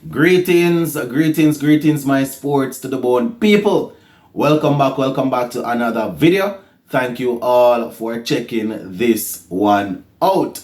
Greetings, my sports to the bone people. Welcome back to another video. Thank you all for checking this one out.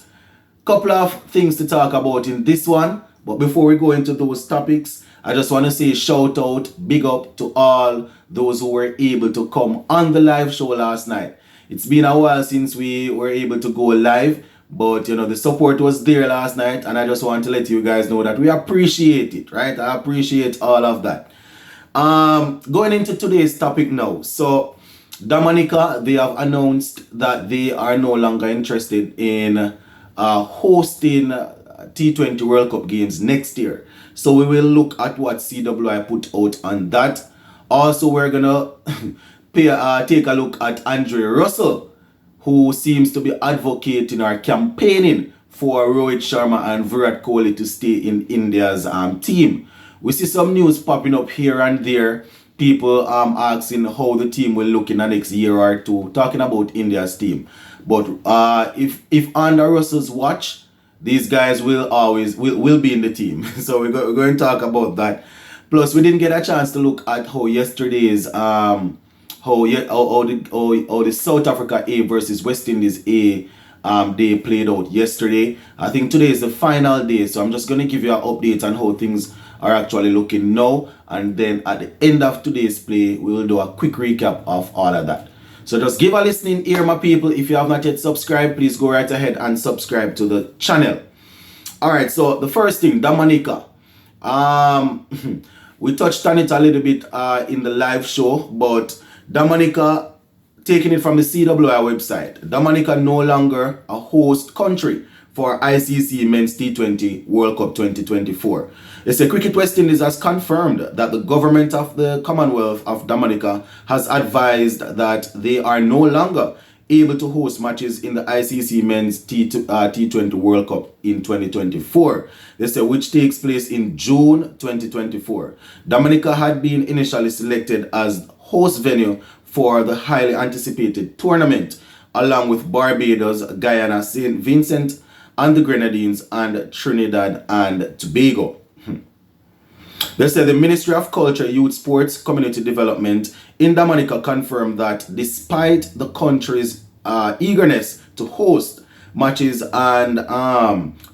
Couple of things to talk about in this one, but before we go into those topics, I just want to say shout out, big up to all those who were able to come on the live show last night. It's been a while since we were able to go live, but the support was there last night, and I just want to let you guys know that we appreciate it, right? I appreciate all of that. Going into today's topic now. So Dominica, they have announced that they are no longer interested in hosting T20 World Cup games next year. So we will look at what CWI put out on that. Also, we're gonna take a look at Andre Russell, who seems to be advocating or campaigning for Rohit Sharma and Virat Kohli to stay in India's team. We see some news popping up here and there. People asking how the team will look in the next year or two, talking about India's team. But if under Russell's watch, these guys will be in the team. So we're going to talk about that. Plus, we didn't get a chance to look at how yesterday's how the South Africa A versus West Indies A day played out yesterday. I think today is the final day, so I'm just going to give you an update on how things are actually looking now, and then at the end of today's play we will do a quick recap of all of that. So just give a listening ear, my people. If you have not yet subscribed, please go right ahead and subscribe to the channel. Alright, so the first thing, Dominica. We touched on it a little bit in the live show, but Dominica, taking it from the CWI website, Dominica no longer a host country for ICC Men's T20 World Cup 2024. It's a Cricket West Indies has confirmed that the government of the Commonwealth of Dominica has advised that they are no longer able to host matches in the ICC Men's T20 World Cup in 2024. They say which takes place in June 2024. Dominica had been initially selected as host venue for the highly anticipated tournament, along with Barbados, Guyana, St. Vincent and the Grenadines, and Trinidad and Tobago. They said the Ministry of Culture, Youth, Sports, Community Development in Dominica confirmed that despite the country's eagerness to host matches and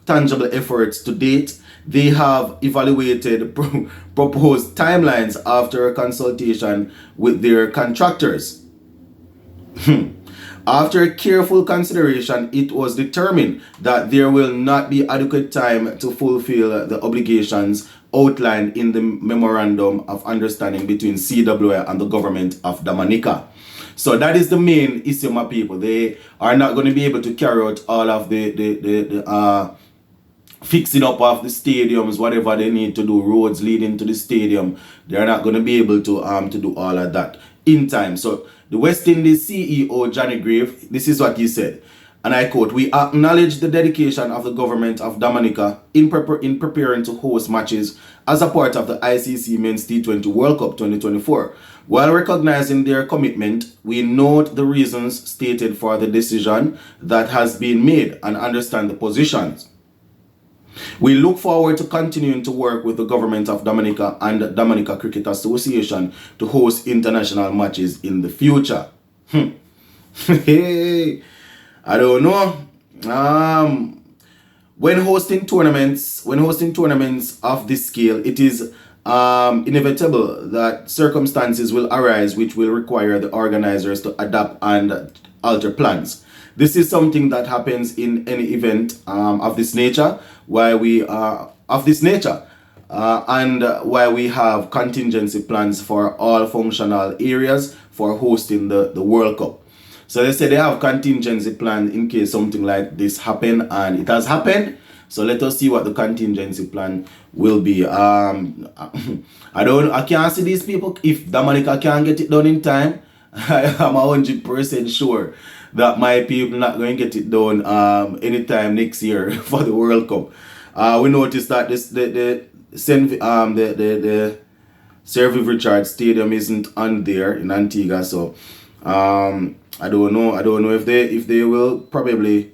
tangible efforts to date, they have evaluated proposed timelines after a consultation with their contractors. After careful consideration, it was determined that there will not be adequate time to fulfill the obligations outlined in the Memorandum of Understanding between CWA and the government of Dominica. So that is the main issue, my people. They are not going to be able to carry out all of the fixing up of the stadiums, whatever they need to do, roads leading to the stadium. They're not going to be able to do all of that in time. So the West Indies CEO Johnny Grave, this is what he said, and I quote, "We acknowledge the dedication of the government of Dominica in preparing to host matches as a part of the ICC Men's T20 World Cup 2024. While recognizing their commitment, we note the reasons stated for the decision that has been made and understand the positions. We look forward to continuing to work with the government of Dominica and Dominica Cricket Association to host international matches in the future." Hey, I don't know. When hosting tournaments of this scale, it is inevitable that circumstances will arise which will require the organizers to adapt and alter plans. This is something that happens in any event of this nature, and why we have contingency plans for all functional areas for hosting the World Cup. So they say they have contingency plan in case something like this happen, and it has happened. So let us see what the contingency plan will be. I can't see these people. If Dominica can't get it done in time, I am 100% sure that my people not going to get it done anytime next year for the World Cup. We noticed that the Sir Viv Richards Stadium isn't on there in Antigua, so I don't know if they will probably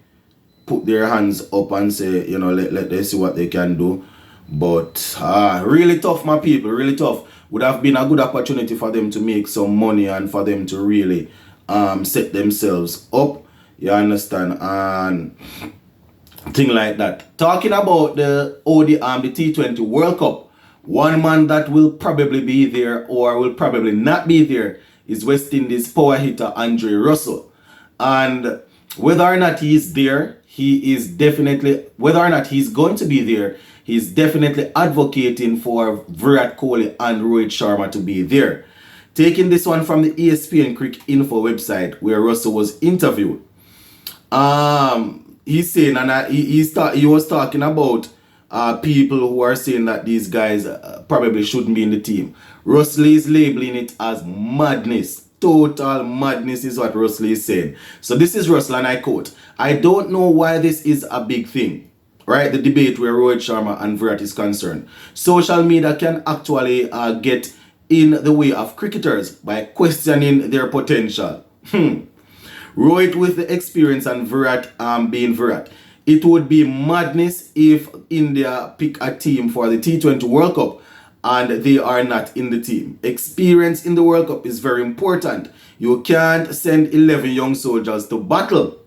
put their hands up and say, let them see what they can do. But really tough, my people, really tough. Would have been a good opportunity for them to make some money and for them to really set themselves up. You understand? And thing like that. Talking about the the T20 World Cup, one man that will probably be there or will probably not be there is West Indies power hitter Andre Russell. And whether or not he's there, he is definitely, whether or not he's going to be there, he's definitely advocating for Virat Kohli and Rohit Sharma to be there. Taking this one from the ESPN Cricket Info website where Russell was interviewed. He's saying, and he was talking about people who are saying that these guys probably shouldn't be in the team. Russell is labeling it as madness. Total madness is what Russell is saying. So this is Russell, and I quote, "I don't know why this is a big thing." Right? The debate where Rohit Sharma and Virat is concerned. Social media can actually get in the way of cricketers by questioning their potential. Rohit with the experience and Virat being Virat. It would be madness if India pick a team for the T20 World Cup and they are not in the team. Experience in the World Cup is very important. You can't send 11 young soldiers to battle.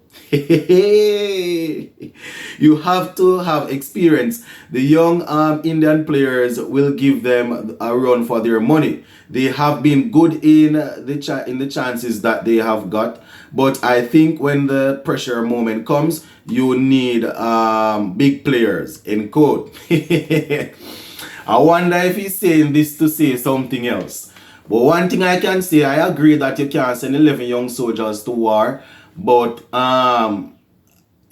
You have to have experience. The young Indian players will give them a run for their money. They have been good in the chances that they have got, but I think when the pressure moment comes, you need big players. End quote. I wonder if he's saying this to say something else. But one thing I can say, I agree that you can't send 11 young soldiers to war. But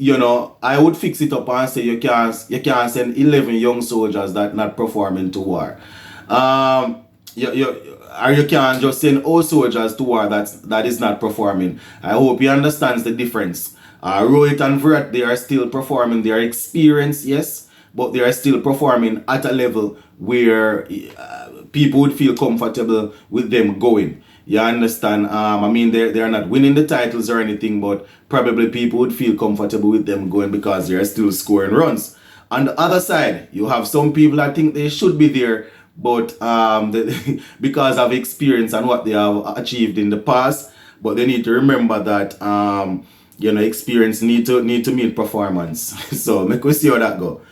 you know, I would fix it up and say you can't send 11 young soldiers that not performing to war. You can't just send all soldiers to war that is not performing. I hope he understands the difference. Rohit and Virat, they are still performing. They are experienced, yes, but they are still performing at a level where people would feel comfortable with them going. You understand? I mean, they're not winning the titles or anything, but probably people would feel comfortable with them going because they're still scoring runs. On the other side, you have some people that think they should be there, but because of experience and what they have achieved in the past. But they need to remember that experience need to meet performance. So make we see how that go.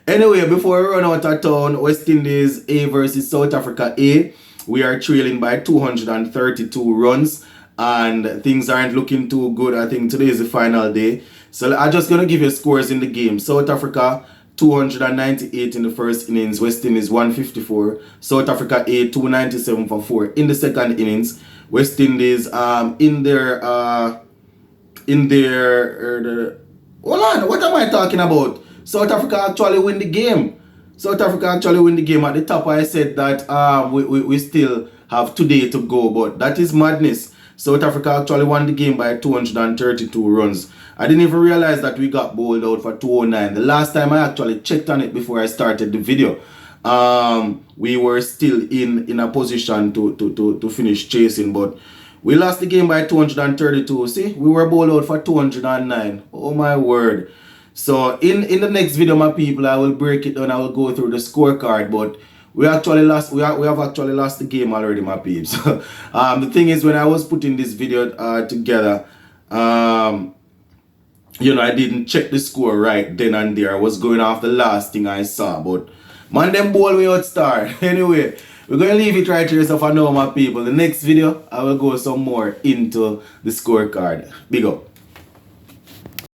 Anyway, before we run out of town, West Indies A versus South Africa A. We are trailing by 232 runs and things aren't looking too good. I think today is the final day. So I'm just going to give you scores in the game. South Africa 298 in the first innings. West Indies 154. South Africa A 297 for 4 in the second innings. West Indies in their hold on, what am I talking about? South Africa actually win the game. South Africa actually win the game. At the top I said that we still have today to go, but that is madness. South Africa actually won the game by 232 runs. I didn't even realize that we got bowled out for 209. The last time I actually checked on it before I started the video, we were still in a position to finish chasing, but we lost the game by 232. See, we were bowled out for 209. Oh my word. So in the next video, my people, I will break it down. I will go through the scorecard, but we actually lost. We have actually lost the game already, my peeps. The thing is, when I was putting this video together, I didn't check the score right then and there. I was going off the last thing I saw, but man, them ball me out star. Anyway, we're gonna leave it right here. So for now, my people, the next video I will go some more into the scorecard. Big up.